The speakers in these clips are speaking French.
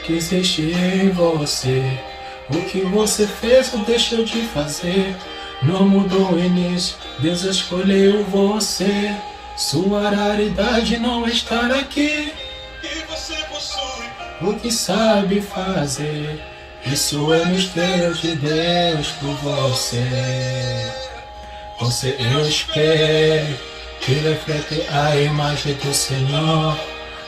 que existe em você. O que você fez ou deixou de fazer não mudou o início, Deus escolheu você. Sua raridade não é estar aqui. E você possui o que sabe fazer. Isso é mistério de Deus por você. Você é o espelho que reflete a imagem do Senhor.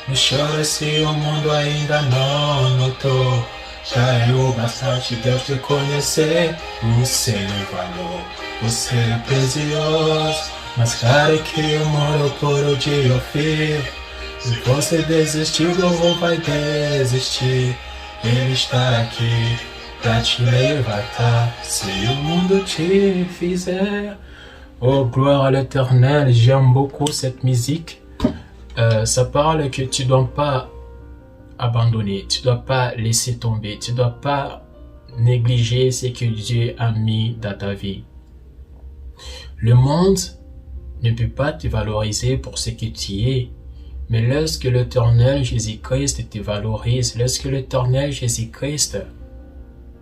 Não chora se o mundo ainda não notou. Caiu bastante Deus te conhecer. O seu valor, você é precioso, mais caro que o muro puro de Ofir. Se você desistiu, ou vai desistir. Ele está aqui pra te levantar. Se o mundo te fizer. Oh, gloire à l'Éternel, j'aime beaucoup cette musique. Ça parle que tu ne dois pas abandonner, tu ne dois pas laisser tomber, tu ne dois pas négliger ce que Dieu a mis dans ta vie. Le monde ne peut pas te valoriser pour ce que tu es, mais lorsque l'Éternel Jésus-Christ te valorise, lorsque l'Éternel Jésus-Christ,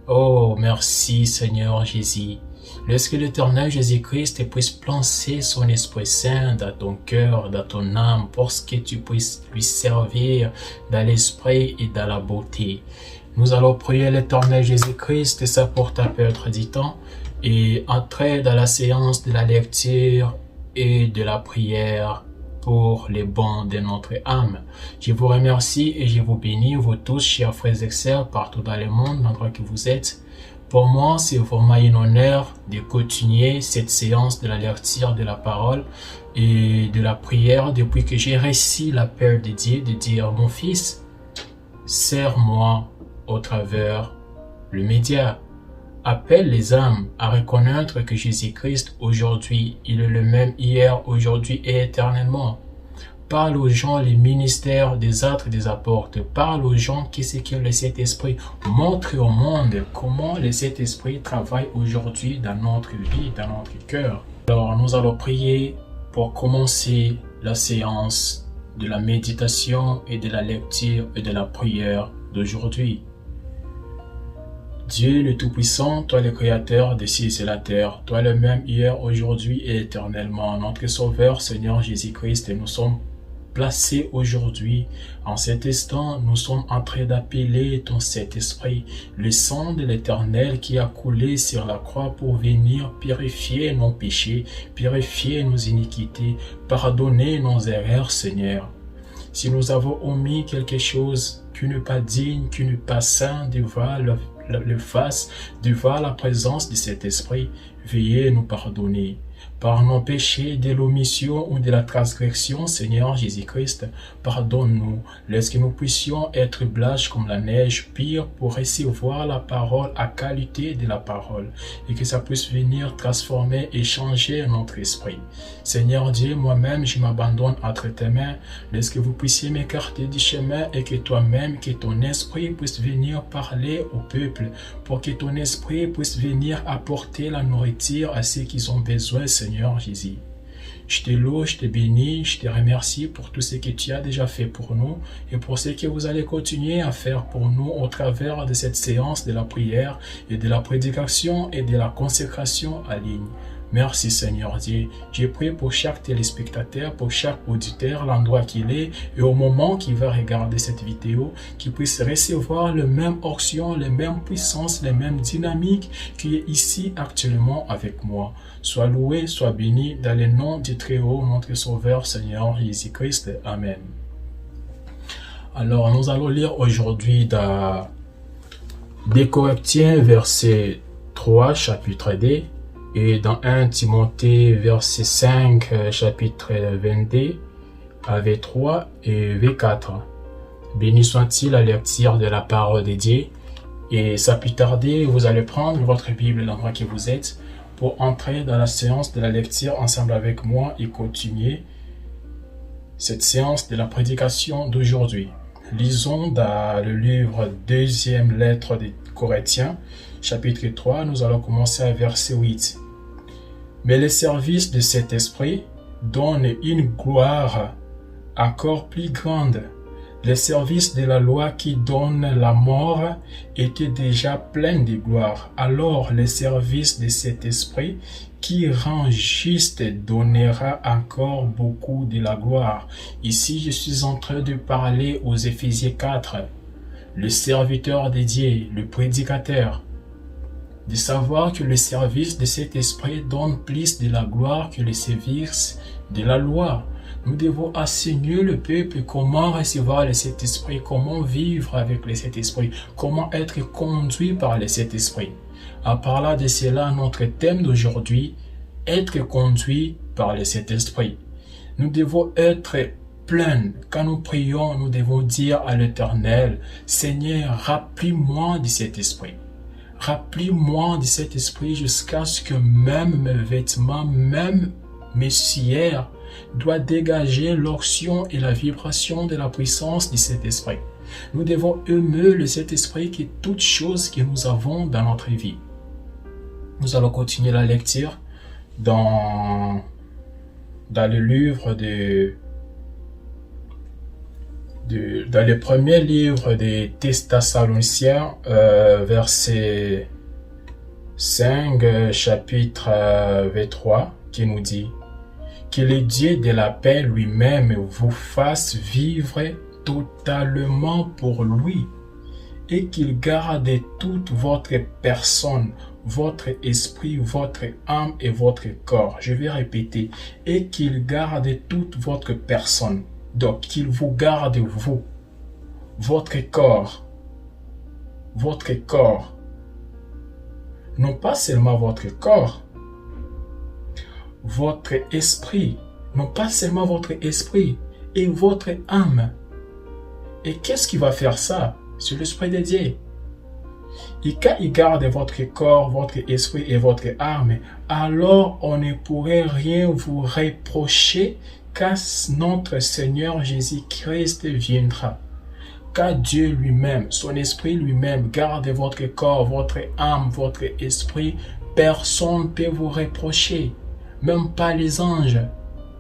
oh merci Seigneur Jésus, lorsque l'Éternel Jésus-Christ puisse planter son Esprit Saint dans ton cœur, dans ton âme, pour que tu puisses lui servir dans l'esprit et dans la beauté. Nous allons prier l'Éternel Jésus-Christ, et ça pour ta perdre du temps, et entrer dans la séance de la lecture et de la prière pour les bons de notre âme. Je vous remercie et je vous bénis, vous tous, chers frères et sœurs, partout dans le monde, l'endroit que vous êtes. Pour moi, c'est vraiment un honneur de continuer cette séance de la lecture de la parole et de la prière depuis que j'ai reçu l'appel de Dieu de dire, mon fils, sers-moi au travers le média. Appelle les âmes à reconnaître que Jésus-Christ aujourd'hui, il est le même hier, aujourd'hui et éternellement. Parle aux gens les ministères des Actes des Apôtres. Parle aux gens qu'est-ce que le Saint-Esprit. Montre au monde comment le Saint-Esprit travaille aujourd'hui dans notre vie, dans notre cœur. Alors nous allons prier pour commencer la séance de la méditation et de la lecture et de la prière d'aujourd'hui. Dieu le Tout-Puissant, toi le Créateur des cieux et la terre, toi le même hier, aujourd'hui et éternellement, notre Sauveur, Seigneur Jésus-Christ, et nous sommes placés aujourd'hui, en cet instant, nous sommes en train d'appeler ton Saint-Esprit, le sang de l'Éternel qui a coulé sur la croix pour venir purifier nos péchés, purifier nos iniquités, pardonner nos erreurs, Seigneur. Si nous avons omis quelque chose qui n'est pas digne, qui n'est pas saint devant le face, devant la présence de cet esprit, veuillez nous pardonner. Par nos péchés de l'omission ou de la transgression, Seigneur Jésus-Christ, pardonne-nous, laisse que nous puissions être blanches comme la neige, pire pour recevoir la parole à qualité de la parole, et que ça puisse venir transformer et changer notre esprit. Seigneur Dieu, moi-même, je m'abandonne entre tes mains, laisse que vous puissiez m'écarter du chemin et que toi-même, que ton esprit puisse venir parler au peuple, pour que ton esprit puisse venir apporter la nourriture à ceux qui ont besoin, Seigneur Jésus. Je te loue, je te bénis, je te remercie pour tout ce que tu as déjà fait pour nous et pour ce que vous allez continuer à faire pour nous au travers de cette séance de la prière et de la prédication et de la consécration en ligne. Merci Seigneur Dieu. Je prie pour chaque téléspectateur, pour chaque auditeur, l'endroit qu'il est et au moment qu'il va regarder cette vidéo, qu'il puisse recevoir le même onction, les mêmes puissances, les mêmes dynamiques qui est ici actuellement avec moi. Sois loué, sois béni dans le nom du Très-Haut, notre Sauveur Seigneur Jésus-Christ. Amen. Alors nous allons lire aujourd'hui dans 2 Corinthiens verset 3 chapitre 2 et dans 1 Timothée verset 5 chapitre 22 avec 3 et V4. Béni soit-il la lecture de la parole de Dieu. Et sans plus tarder, vous allez prendre votre Bible à l'endroit que vous êtes pour entrer dans la séance de la lecture ensemble avec moi et continuer cette séance de la prédication d'aujourd'hui. Lisons dans le livre deuxième lettre des Corinthiens, chapitre 3, nous allons commencer à verset 8. Mais le service de cet esprit donne une gloire encore plus grande. Les services de la loi qui donnent la mort étaient déjà pleins de gloire. Alors les services de cet esprit qui rend juste donnera encore beaucoup de la gloire. Ici, je suis en train de parler aux Éphésiens 4. Le serviteur dédié, le prédicateur, de savoir que le service de cet esprit donne plus de la gloire que le service de la loi. Nous devons enseigner le peuple comment recevoir le Saint-Esprit, comment vivre avec le Saint-Esprit, comment être conduit par le Saint-Esprit. En parlant de cela, notre thème d'aujourd'hui, être conduit par le Saint-Esprit. Nous devons être pleins. Quand nous prions, nous devons dire à l'Éternel, Seigneur, remplis-moi de cet esprit. Remplis-moi de cet esprit jusqu'à ce que même mes vêtements, même mes suaires, doivent dégager l'onction et la vibration de la puissance de cet esprit. Nous devons aimer le Saint-Esprit qui est toute chose que nous avons dans notre vie. Nous allons continuer la lecture dans le livre dans le premier livre des Thessaloniciens, verset 5, chapitre 23, qui nous dit que le Dieu de la paix lui-même vous fasse vivre totalement pour lui et qu'il garde toute votre personne, votre esprit, votre âme et votre corps. Je vais répéter. Et qu'il garde toute votre personne. Donc, qu'il vous garde vous, votre corps. Non pas seulement votre corps, votre esprit. Non pas seulement votre esprit et votre âme. Et qu'est-ce qui va faire ça? C'est l'Esprit de Dieu. Et quand il garde votre corps, votre esprit et votre âme, alors on ne pourrait rien vous reprocher quand notre Seigneur Jésus-Christ viendra. Quand Dieu lui-même, son esprit lui-même, garde votre corps, votre âme, votre esprit, personne ne peut vous reprocher, même pas les anges.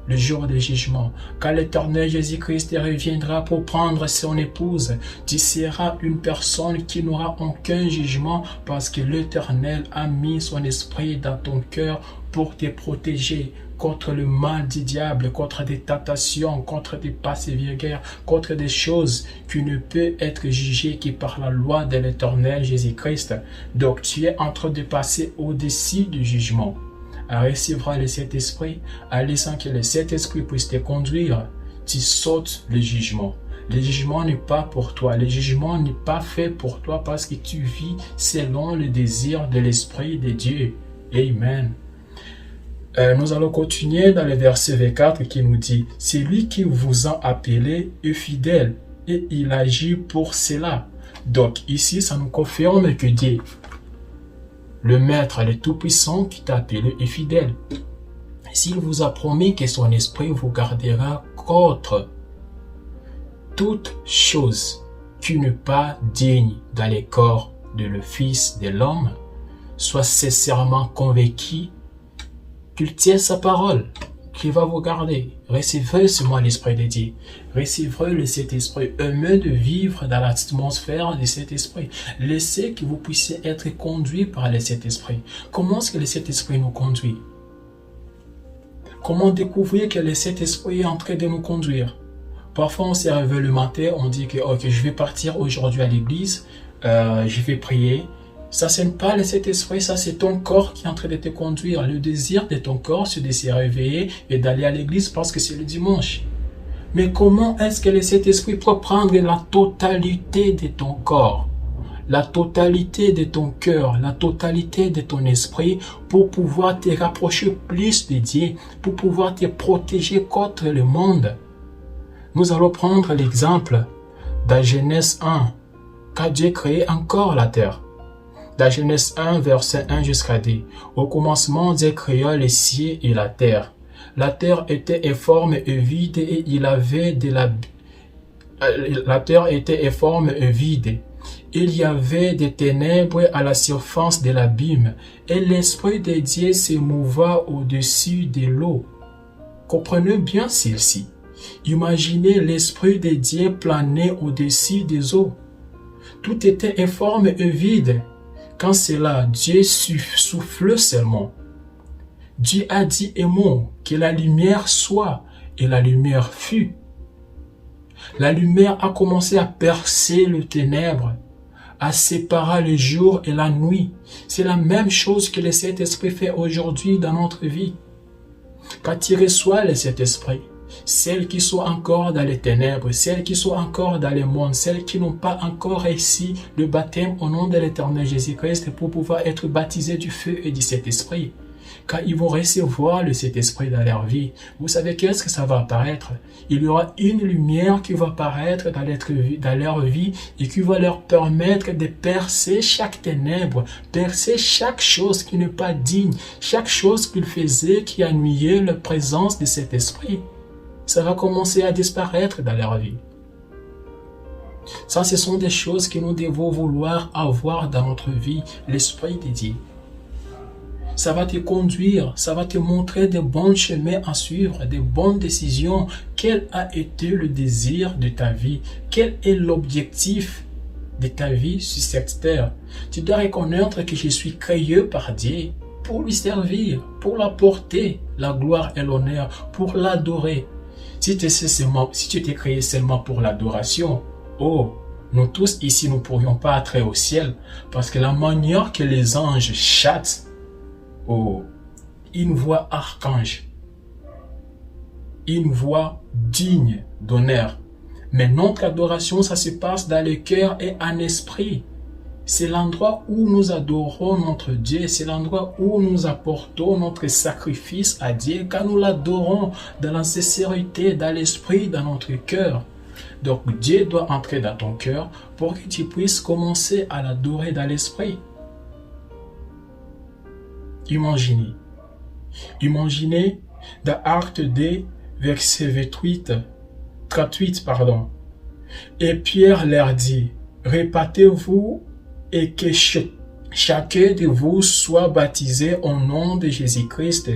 Le jour du jugement, quand l'Éternel Jésus-Christ reviendra pour prendre son épouse, tu seras une personne qui n'aura aucun jugement parce que l'Éternel a mis son esprit dans ton cœur pour te protéger contre le mal du diable, contre des tentations, contre des passés vulgaires, contre des choses qui ne peuvent être jugées que par la loi de l'Éternel Jésus-Christ. Donc tu es en train de passer au-dessus du jugement. À recevoir le Saint-Esprit, à laisser que le Saint-Esprit puisse te conduire, tu sautes le jugement. Le jugement n'est pas pour toi. Le jugement n'est pas fait pour toi parce que tu vis selon le désir de l'Esprit de Dieu. Amen. Nous allons continuer dans le verset 24 qui nous dit « C'est lui qui vous a appelé est fidèle et il agit pour cela. » Donc ici, ça nous confirme que Dieu, le Maître, le Tout-Puissant qui t'a appelé est fidèle. S'il vous a promis que son esprit vous gardera contre toute chose qui n'est pas digne dans le corps de le Fils de l'homme, sois sincèrement convaincu qu'il tient sa parole, qu'il va vous garder. Recevez seulement l'Esprit de Dieu. Recevez le Saint-Esprit. Aimez de vivre dans l'atmosphère de cet esprit. Laissez que vous puissiez être conduit par le Saint-Esprit. Comment est-ce que le Saint-Esprit nous conduit? Comment découvrir que le Saint-Esprit est en train de nous conduire? Parfois, on s'est réveillé le matin, on dit que ok, je vais partir aujourd'hui à l'église, je vais prier. Ça, ce n'est pas le Saint-Esprit, ça c'est ton corps qui est en train de te conduire. Le désir de ton corps, c'est de se réveiller et d'aller à l'église parce que c'est le dimanche. Mais comment est-ce que le Saint-Esprit peut prendre la totalité de ton corps, la totalité de ton cœur, la totalité de ton esprit pour pouvoir te rapprocher plus de Dieu, pour pouvoir te protéger contre le monde? Nous allons prendre l'exemple dans Genèse 1, quand Dieu créait encore la terre. Dans Genèse 1, verset 1 jusqu'à 10, au commencement, Dieu créa les cieux et la terre. La terre était informe et vide et il avait de la terre était informe et vide. Il y avait des ténèbres à la surface de l'abîme et l'Esprit de Dieu se mouva au-dessus de l'eau. Comprenez bien celle-ci. Imaginez l'Esprit de Dieu planer au-dessus des eaux. Tout était informe et vide. Quand cela, Dieu souffle seulement. Dieu a dit un mot, que la lumière soit, et la lumière fut. La lumière a commencé à percer les ténèbres, à séparer le jour et la nuit. C'est la même chose que le Saint-Esprit fait aujourd'hui dans notre vie. Quand il reçoit le Saint-Esprit, celles qui sont encore dans les ténèbres, celles qui sont encore dans le monde, celles qui n'ont pas encore réussi le baptême au nom de l'Éternel Jésus-Christ pour pouvoir être baptisées du feu et du Saint-Esprit. Quand ils vont recevoir le Saint-Esprit dans leur vie, vous savez qu'est-ce que ça va apparaître? Il y aura une lumière qui va apparaître dans leur vie et qui va leur permettre de percer chaque ténèbre, percer chaque chose qui n'est pas digne, chaque chose qu'ils faisaient qui ennuyait la présence de cet esprit. Ça va commencer à disparaître dans leur vie. Ça, ce sont des choses que nous devons vouloir avoir dans notre vie, l'Esprit de Dieu. Ça va te conduire, ça va te montrer de bons chemins à suivre, de bonnes décisions. Quel a été le désir de ta vie? Quel est l'objectif de ta vie sur cette terre? Tu dois reconnaître que je suis créé par Dieu pour lui servir, pour l'apporter la gloire et l'honneur, pour l'adorer. Si tu t'es créé seulement pour l'adoration, nous tous ici, nous ne pourrions pas entrer au ciel parce que la manière que les anges chantent, une voix archange, une voix digne d'honneur. Mais notre adoration, ça se passe dans le cœur et en esprit. C'est l'endroit où nous adorons notre Dieu, c'est l'endroit où nous apportons notre sacrifice à Dieu, quand nous l'adorons dans la sincérité, dans l'esprit, dans notre cœur. Donc Dieu doit entrer dans ton cœur pour que tu puisses commencer à l'adorer dans l'esprit. Imaginez dans Actes 2, verset 38. Et Pierre leur dit, répétez-vous et que chacun de vous soit baptisé au nom de Jésus-Christ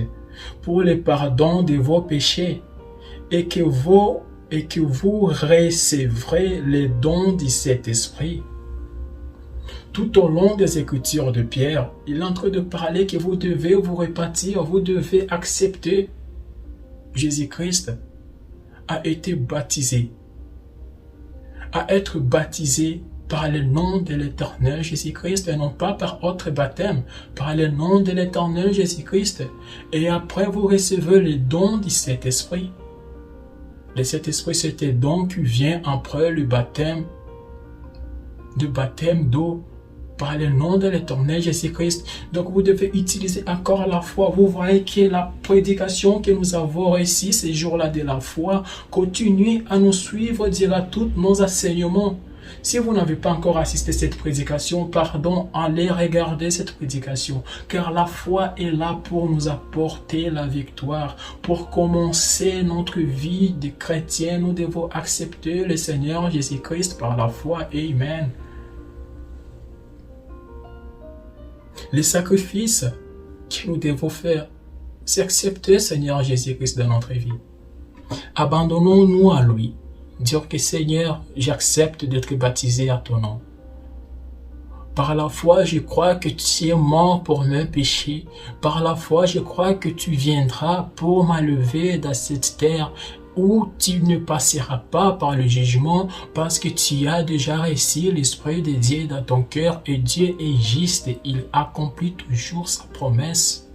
pour le pardon de vos péchés et que vous recevrez les dons du Saint-Esprit. Tout au long des Écritures de Pierre, il est en train de parler que vous devez vous repentir, vous devez accepter. Jésus-Christ a été baptisé, à être baptisé par le nom de l'Éternel Jésus-Christ et non pas par autre baptême, par le nom de l'Éternel Jésus-Christ. Et après, vous recevez le don du Saint-Esprit. Le Saint-Esprit, c'est un don qui vient après le baptême d'eau, par le nom de l'Éternel Jésus-Christ. Donc vous devez utiliser encore la foi. Vous voyez que la prédication que nous avons réussi ces jours-là de la foi continue à nous suivre durant tous nos enseignements. Si vous n'avez pas encore assisté à cette prédication, allez regarder cette prédication, car la foi est là pour nous apporter la victoire. Pour commencer notre vie de chrétien, nous devons accepter le Seigneur Jésus-Christ par la foi. Amen. Les sacrifices que nous devons faire, c'est accepter le Seigneur Jésus-Christ dans notre vie. Abandonnons-nous à lui. Dire que Seigneur, j'accepte d'être baptisé à ton nom. Par la foi, je crois que tu es mort pour mes péchés. Par la foi, je crois que tu viendras pour m'enlever dans cette terre où tu ne passeras pas par le jugement parce que tu as déjà reçu l'Esprit de Dieu dans ton cœur et Dieu est juste et il accomplit toujours sa promesse.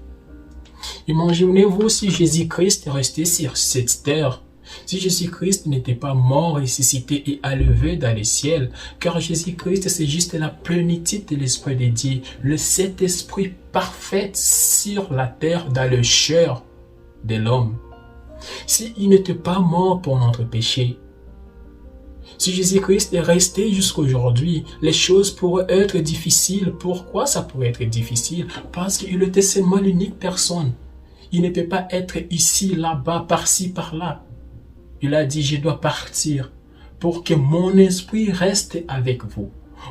Imaginez-vous si Jésus-Christ est resté sur cette terre. Si Jésus-Christ n'était pas mort, ressuscité et élevé dans les ciels, car Jésus-Christ c'est juste la plénitude de l'Esprit de Dieu, le Saint-Esprit parfait sur la terre dans le cœur de l'homme. S'il n'était pas mort pour notre péché, si Jésus-Christ est resté jusqu'à aujourd'hui, les choses pourraient être difficiles. Pourquoi ça pourrait être difficile? Parce qu'il était seulement l'unique personne. Il ne peut pas être ici, là-bas, par-ci, par-là. Il a dit, je dois partir pour que mon esprit reste avec vous,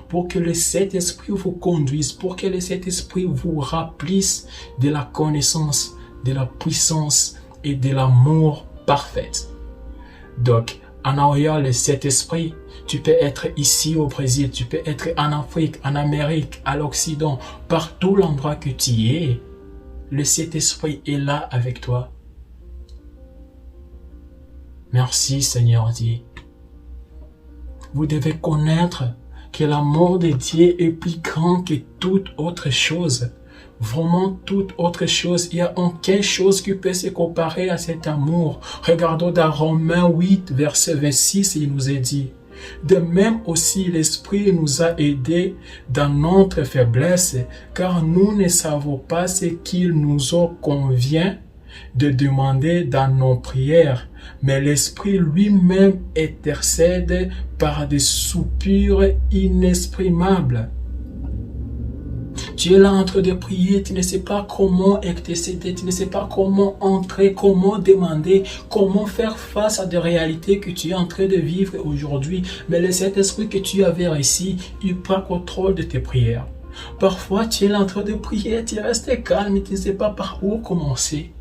pour que le Saint-Esprit vous conduise, pour que le Saint-Esprit vous remplisse de la connaissance, de la puissance et de l'amour parfait. Donc, en ayant le Saint-Esprit, tu peux être ici au Brésil, tu peux être en Afrique, en Amérique, à l'Occident, partout l'endroit que tu es, le Saint-Esprit est là avec toi. Merci Seigneur Dieu. Vous devez connaître que l'amour de Dieu est plus grand que toute autre chose. Vraiment toute autre chose. Il n'y a aucune chose qui peut se comparer à cet amour. Regardons dans Romains 8, verset 26, il nous est dit: de même aussi l'Esprit nous a aidés dans notre faiblesse, car nous ne savons pas ce qu'il nous en convient de demander dans nos prières, mais l'Esprit lui-même intercède par des soupirs inexprimables. Tu es là en train de prier, tu ne sais pas comment intercéder, tu ne sais pas comment entrer, comment demander, comment faire face à des réalités que tu es en train de vivre aujourd'hui. Mais le Saint-Esprit que tu avais ici, il prend contrôle de tes prières. Parfois, tu es là en train de prier, tu restes calme, tu ne sais pas par où commencer.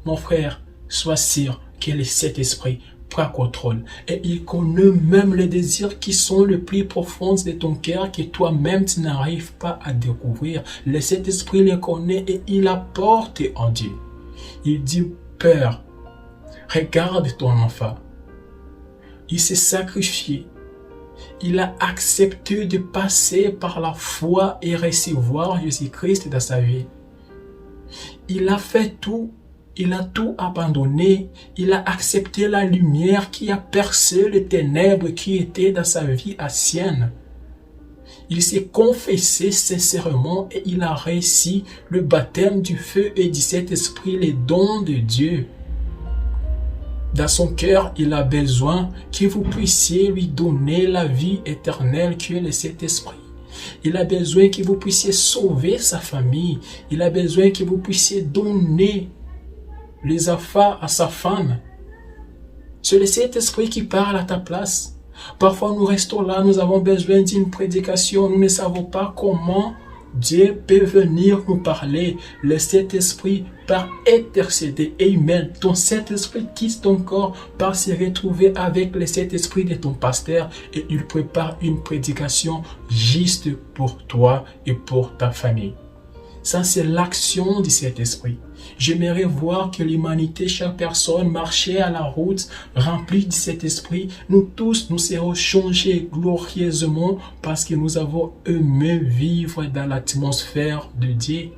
Mon frère, sois sûr que le Saint-Esprit prend contrôle. Et il connaît même les désirs qui sont les plus profonds de ton cœur que toi-même tu n'arrives pas à découvrir. Le Saint-Esprit les connaît et il apporte en Dieu. Il dit: Père, regarde ton enfant. Il s'est sacrifié. Il a accepté de passer par la foi et recevoir Jésus-Christ dans sa vie. Il a fait tout. Il a tout abandonné. Il a accepté la lumière qui a percé les ténèbres qui étaient dans sa vie ancienne. Il s'est confessé sincèrement et il a réussi le baptême du feu et du Saint-Esprit, les dons de Dieu. Dans son cœur, il a besoin que vous puissiez lui donner la vie éternelle qui est le Saint-Esprit. Il a besoin que vous puissiez sauver sa famille. Il a besoin que vous puissiez donner les affaires à sa femme. C'est le Saint-Esprit qui parle à ta place. Parfois nous restons là, nous avons besoin d'une prédication, nous ne savons pas comment Dieu peut venir nous parler. Le Saint-Esprit par intercéder. Amen. Ton Saint-Esprit quitte ton corps par se retrouver avec le Saint-Esprit de ton pasteur et il prépare une prédication juste pour toi et pour ta famille. Ça, c'est l'action du Saint-Esprit. J'aimerais voir que l'humanité, chaque personne, marchait à la route remplie de cet esprit. Nous tous, nous serons changés glorieusement parce que nous avons aimé vivre dans l'atmosphère de Dieu.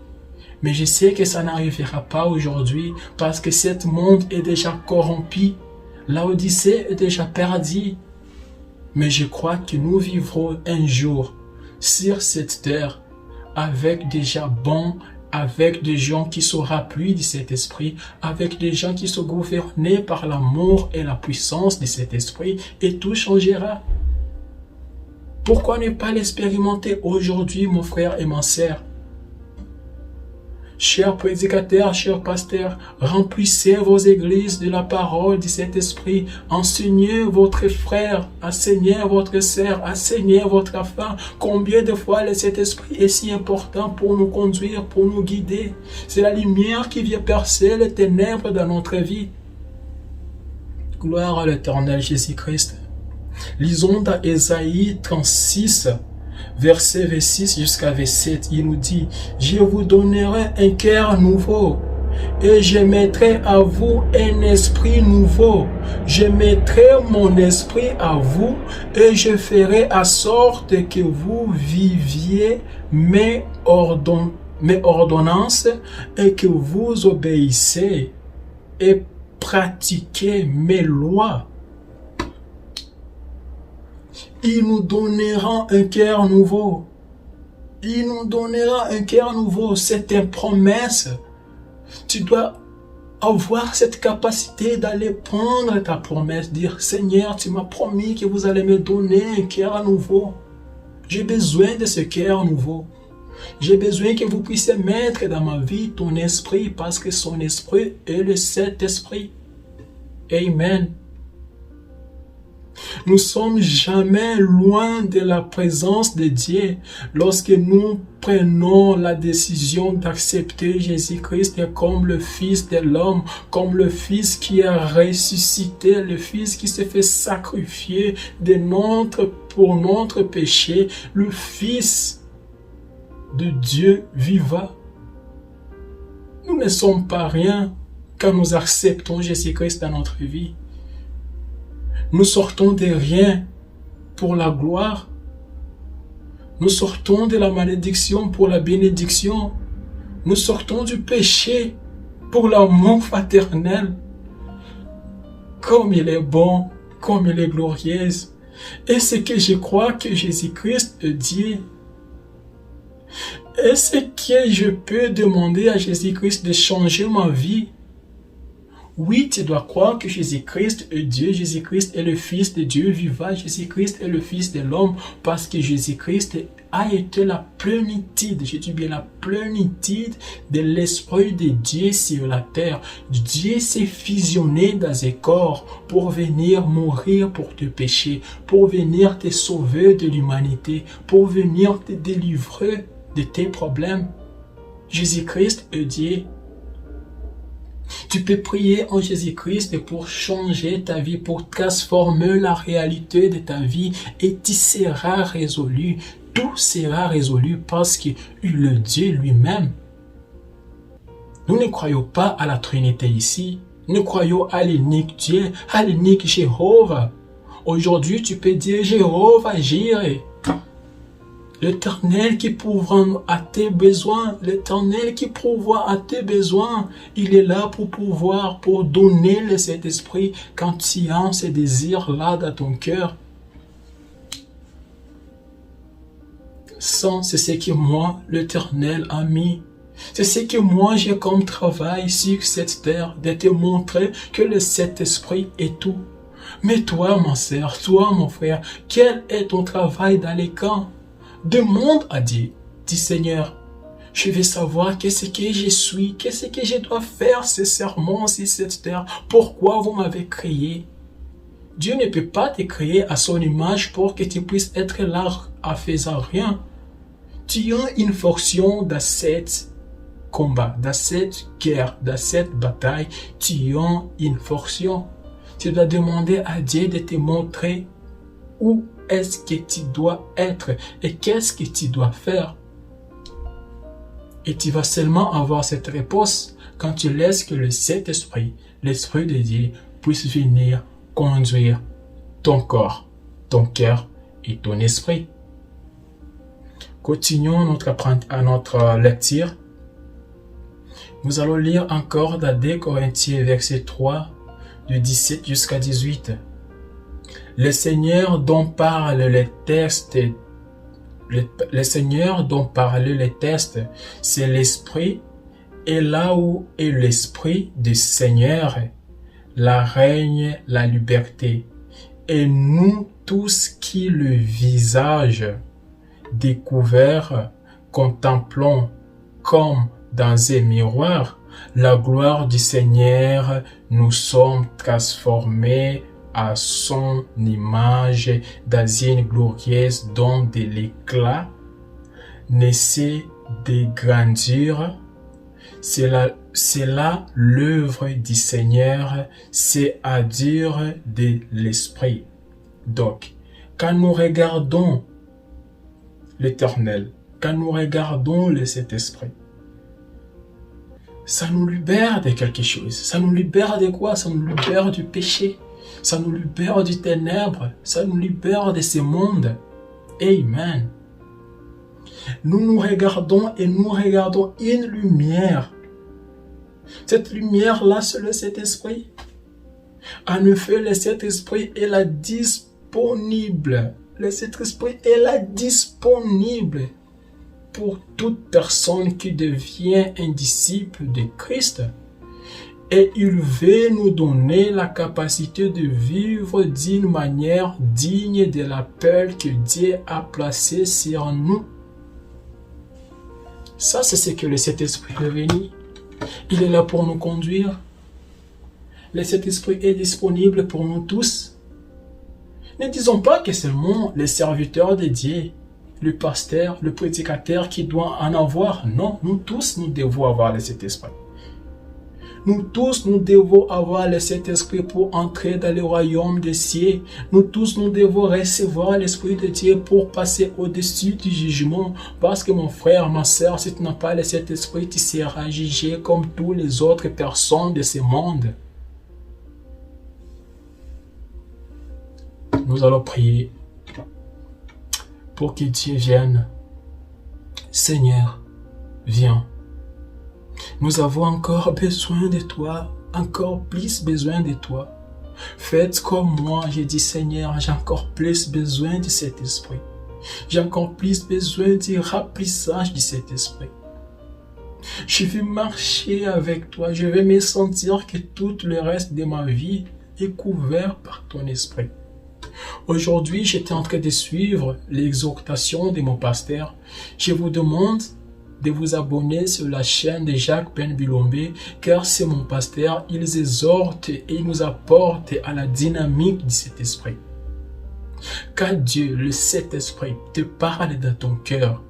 Mais je sais que ça n'arrivera pas aujourd'hui parce que ce monde est déjà corrompu. L'Odyssée est déjà perdue. Mais je crois que nous vivrons un jour sur cette terre avec des gens bons, avec des gens qui sont remplis de cet esprit, avec des gens qui sont gouvernés par l'amour et la puissance de cet esprit, et tout changera. Pourquoi ne pas l'expérimenter aujourd'hui, mon frère et ma sœur? Chers prédicateurs, chers pasteurs, remplissez vos églises de la parole de cet esprit. Enseignez votre frère, enseignez votre sœur, enseignez votre enfant. Combien de fois le Saint-Esprit est si important pour nous conduire, pour nous guider. C'est la lumière qui vient percer les ténèbres dans notre vie. Gloire à l'Éternel Jésus-Christ. Lisons dans Ésaïe 36. Verset 26 jusqu'à 27, il nous dit: je vous donnerai un cœur nouveau et je mettrai à vous un esprit nouveau. Je mettrai mon esprit à vous et je ferai en sorte que vous viviez mes ordonnances et que vous obéissez et pratiquez mes lois. Il nous donnera un cœur nouveau. Il nous donnera un cœur nouveau. C'est une promesse. Tu dois avoir cette capacité d'aller prendre ta promesse. Dire: Seigneur, tu m'as promis que vous allez me donner un cœur nouveau. J'ai besoin de ce cœur nouveau. J'ai besoin que vous puissiez mettre dans ma vie ton esprit parce que son esprit est le Saint-Esprit. Amen. Nous sommes jamais loin de la présence de Dieu lorsque nous prenons la décision d'accepter Jésus-Christ comme le Fils de l'homme, comme le Fils qui a ressuscité, le Fils qui s'est fait sacrifier pour notre péché, le Fils de Dieu vivant. Nous ne sommes pas rien quand nous acceptons Jésus-Christ dans notre vie. Nous sortons de rien pour la gloire. Nous sortons de la malédiction pour la bénédiction. Nous sortons du péché pour l'amour fraternel. Comme il est bon, comme il est glorieux. Et c'est que je crois que Jésus-Christ est Dieu. Est-ce que je peux demander à Jésus-Christ de changer ma vie? Oui, tu dois croire que Jésus-Christ est Dieu, Jésus-Christ est le Fils de Dieu vivant, Jésus-Christ est le Fils de l'homme, parce que Jésus-Christ a été la plénitude, je dis bien la plénitude de l'Esprit de Dieu sur la terre. Dieu s'est fusionné dans un corps pour venir mourir pour tes péchés, pour venir te sauver de l'humanité, pour venir te délivrer de tes problèmes. Jésus-Christ est Dieu. Tu peux prier en Jésus-Christ pour changer ta vie, pour transformer la réalité de ta vie et tu seras résolu. Tout sera résolu parce qu'il est Dieu lui-même. Nous ne croyons pas à la Trinité ici. Nous croyons à l'unique Dieu, à l'unique Jéhovah. Aujourd'hui, tu peux dire Jéhovah Jireh. L'Éternel qui pourvoit à tes besoins, l'Éternel qui pourvoit à tes besoins, il est là pour pouvoir, pour donner le Saint-Esprit quand tu as ce désir-là dans ton cœur. C'est ce que moi, l'Éternel, a mis. C'est ce que moi j'ai comme travail sur cette terre, de te montrer que le Saint-Esprit est tout. Mais toi, ma sœur, toi, mon frère, quel est ton travail dans les camps? Demande à Dieu, dis Seigneur, je veux savoir qu'est-ce que je suis, qu'est-ce que je dois faire sincèrement sur cette terre, pourquoi vous m'avez créé. Dieu ne peut pas te créer à son image pour que tu puisses être là à faisant rien. Tu as une fonction dans cette combat, dans cette guerre, dans cette bataille, tu as une fonction. Tu dois demander à Dieu de te montrer où est-ce que tu dois être et qu'est-ce que tu dois faire. Et tu vas seulement avoir cette réponse quand tu laisses que le Saint-Esprit, l'Esprit de Dieu, puisse venir conduire ton corps, ton cœur et ton esprit. Continuons notre lecture. Nous allons lire encore dans 2 Corinthiens verset 3, de 17 jusqu'à 18. Le Seigneur dont parle les textes, c'est l'Esprit, et là où est l'Esprit du Seigneur, là règne la liberté. Et nous tous qui le visage découvert contemplons comme dans un miroir la gloire du Seigneur, nous sommes transformés à son image dans une glorieuse don de l'éclat, naissait de grandeur. C'est là l'œuvre du Seigneur, c'est à dire de l'Esprit. Donc, quand nous regardons l'Éternel, quand nous regardons le Saint-Esprit, ça nous libère de quelque chose. Ça nous libère de quoi? Ça nous libère du péché. Ça nous libère du ténèbre. Ça nous libère de ce monde. Amen. Nous regardons et nous regardons une lumière. Cette lumière-là, c'est le Saint-Esprit. En effet, le Saint-Esprit est là disponible. Le Saint-Esprit est là disponible pour toute personne qui devient un disciple de Christ. Et il veut nous donner la capacité de vivre d'une manière digne de l'appel que Dieu a placé sur nous. Ça, c'est ce que le Saint-Esprit est venu. Il est là pour nous conduire. Le Saint-Esprit est disponible pour nous tous. Ne disons pas que seulement les serviteurs de Dieu, le pasteur, le prédicateur qui doit en avoir. Non, nous tous, nous devons avoir le Saint-Esprit. Nous tous, nous devons avoir le Saint-Esprit pour entrer dans le royaume des cieux. Nous tous, nous devons recevoir l'Esprit de Dieu pour passer au-dessus du jugement. Parce que mon frère, ma soeur, si tu n'as pas le Saint-Esprit, tu seras jugé comme toutes les autres personnes de ce monde. Nous allons prier pour que Dieu vienne. Seigneur, viens. Nous avons encore besoin de toi, encore plus besoin de toi. Faites comme moi, j'ai dit Seigneur, j'ai encore plus besoin de cet esprit. J'ai encore plus besoin du remplissage de cet esprit. Je veux marcher avec toi, je veux me sentir que tout le reste de ma vie est couvert par ton esprit. Aujourd'hui, j'étais en train de suivre l'exhortation de mon pasteur. Je vous demande de vous abonner sur la chaîne de Jacques Ben Bilombe, car c'est mon pasteur, il exhorte et il nous apporte à la dynamique de cet esprit. Quand Dieu, le Saint-Esprit, te parle dans ton cœur,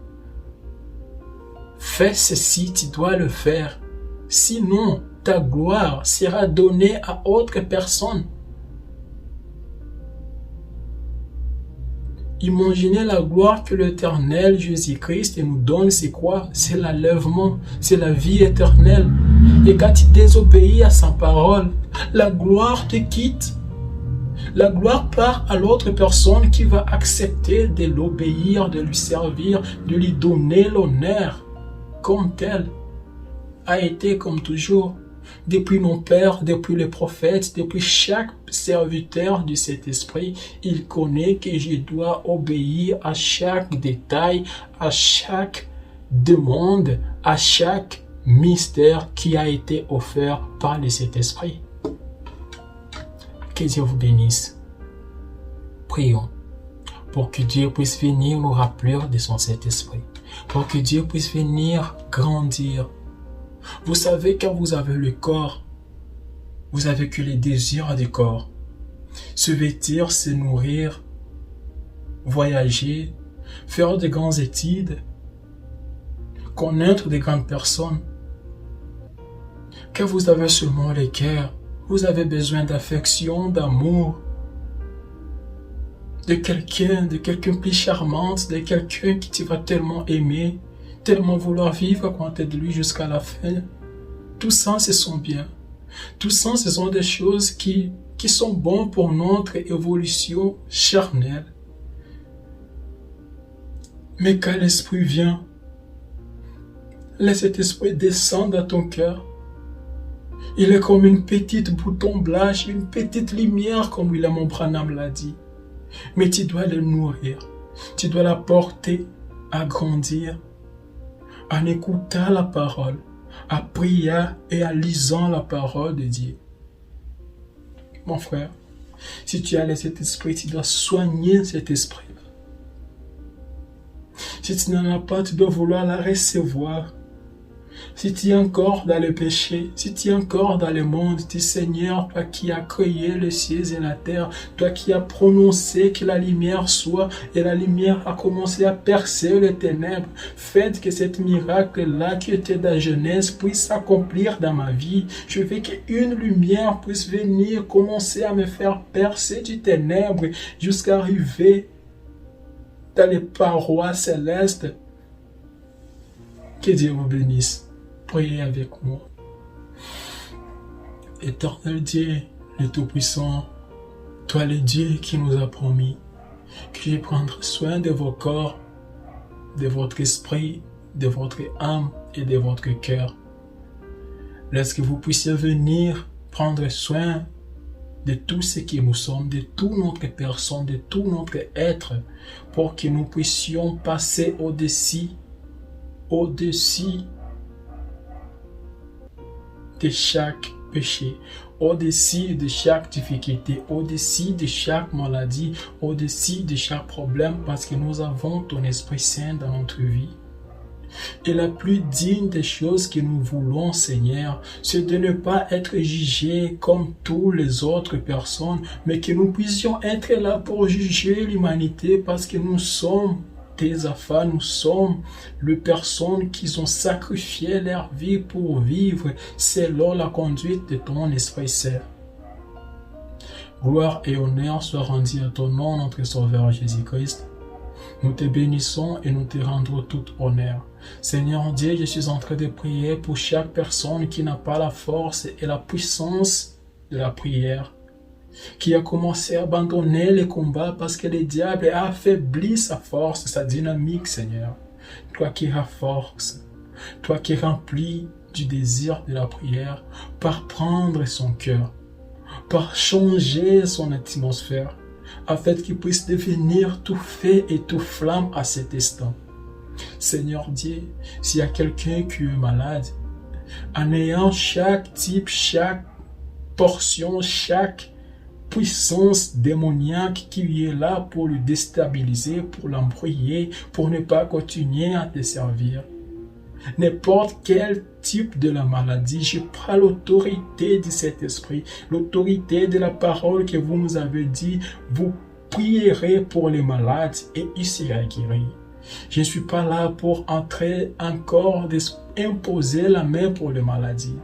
fais ceci, tu dois le faire. Sinon, ta gloire sera donnée à autre personne. Imaginez la gloire que l'Éternel Jésus-Christ nous donne, c'est quoi? C'est l'enlèvement, c'est la vie éternelle. Et quand tu désobéis à sa parole, la gloire te quitte. La gloire part à l'autre personne qui va accepter de l'obéir, de lui servir, de lui donner l'honneur comme tel. A été comme toujours. Depuis nos pères, depuis les prophètes, depuis chaque serviteur de cet esprit, il connaît que je dois obéir à chaque détail, à chaque demande, à chaque mystère qui a été offert par le Saint-Esprit. Que Dieu vous bénisse. Prions pour que Dieu puisse venir nous rappeler de son Saint-Esprit, pour que Dieu puisse venir grandir. Vous savez, quand vous avez le corps, vous avez que les désirs du corps. Se vêtir, se nourrir, voyager, faire de grandes études, connaître de grandes personnes. Quand vous avez seulement le cœur, vous avez besoin d'affection, d'amour, de quelqu'un plus charmante, de quelqu'un qui tu vas tellement aimer, tellement vouloir vivre à côté de lui jusqu'à la fin. Tout ça, ce sont bien. Tout ça, ce sont des choses qui sont bonnes pour notre évolution charnelle. Mais quand l'Esprit vient, laisse cet esprit descendre dans ton cœur. Il est comme une petite bouton blanche, une petite lumière, comme William Branham l'a dit. Mais tu dois le nourrir. Tu dois la porter à grandir, en écoutant la parole, en priant et en lisant la parole de Dieu. Mon frère, si tu as cet esprit, tu dois soigner cet esprit. Si tu n'en as pas, tu dois vouloir la recevoir. Si tu es encore dans le péché, si tu es encore dans le monde, dis Seigneur, toi qui as créé les cieux et la terre, toi qui as prononcé que la lumière soit, et la lumière a commencé à percer les ténèbres, faites que cet miracle-là qui était dans la jeunesse puisse s'accomplir dans ma vie. Je veux qu'une lumière puisse venir commencer à me faire percer du ténèbre jusqu'à arriver dans les parois célestes. Que Dieu vous bénisse. Priez avec moi. Éternel Dieu, le Tout-Puissant, toi le Dieu qui nous a promis que je vais prendre soin de vos corps, de votre esprit, de votre âme et de votre cœur. Lorsque vous puissiez venir prendre soin de tout ce que nous sommes, de toute notre personne, de tout notre être, pour que nous puissions passer au-dessus de chaque péché, au-dessus de chaque difficulté, au-dessus de chaque maladie, au-dessus de chaque problème, parce que nous avons ton Esprit Saint dans notre vie. Et la plus digne des choses que nous voulons, Seigneur, c'est de ne pas être jugés comme toutes les autres personnes, mais que nous puissions être là pour juger l'humanité parce que nous sommes tes enfants, nous sommes les personnes qui ont sacrifié leur vie pour vivre selon la conduite de ton Esprit Saint. Gloire et honneur soient rendus à ton nom, notre Sauveur Jésus-Christ. Nous te bénissons et nous te rendons tout honneur. Seigneur Dieu, je suis en train de prier pour chaque personne qui n'a pas la force et la puissance de la prière, qui a commencé à abandonner les combats parce que le diable a affaibli sa force, sa dynamique, Seigneur. Toi qui renforces, toi qui remplis du désir de la prière par prendre son cœur, par changer son atmosphère, afin qu'il puisse devenir tout feu et tout flamme à cet instant. Seigneur Dieu, s'il y a quelqu'un qui est malade, en ayant chaque type, chaque portion, chaque puissance démoniaque qui est là pour le déstabiliser, pour l'embrouiller, pour ne pas continuer à te servir. N'importe quel type de la maladie, je prends l'autorité de cet esprit, l'autorité de la parole que vous nous avez dit, vous prierez pour les malades et ils seront guéris. Je ne suis pas là pour entrer encore imposer la main pour les maladies,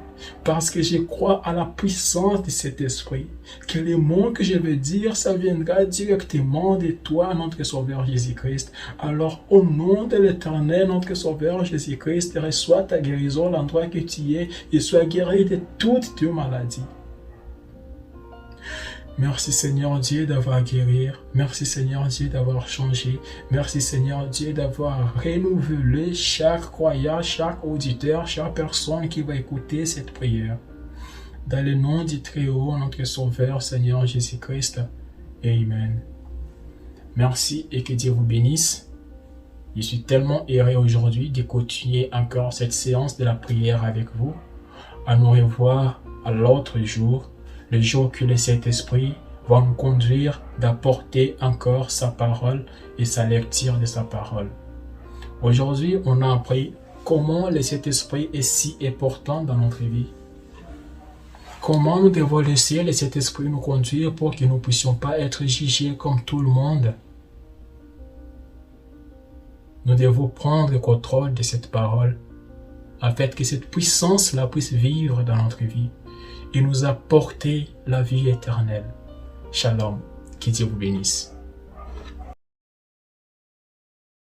parce que je crois à la puissance de cet esprit, que les mots que je vais dire, ça viendra directement de toi, notre Sauveur Jésus-Christ. Alors, au nom de l'Éternel, notre Sauveur Jésus-Christ, reçois ta guérison, l'endroit que tu es, et sois guéri de toutes tes maladies. Merci Seigneur Dieu d'avoir guéri. Merci Seigneur Dieu d'avoir changé. Merci Seigneur Dieu d'avoir renouvelé chaque croyant, chaque auditeur, chaque personne qui va écouter cette prière. Dans le nom du Très-Haut, notre Sauveur Seigneur Jésus-Christ. Amen. Merci et que Dieu vous bénisse. Je suis tellement heureux aujourd'hui de continuer encore cette séance de la prière avec vous. À nous revoir à l'autre jour. Le jour que le Saint-Esprit va nous conduire d'apporter encore sa parole et sa lecture de sa parole. Aujourd'hui, on a appris comment le Saint-Esprit est si important dans notre vie. Comment nous devons laisser le Saint-Esprit nous conduire pour que nous ne puissions pas être jugés comme tout le monde. Nous devons prendre le contrôle de cette parole afin que cette puissance-là puisse vivre dans notre vie et nous apporter la vie éternelle. Shalom, que Dieu vous bénisse.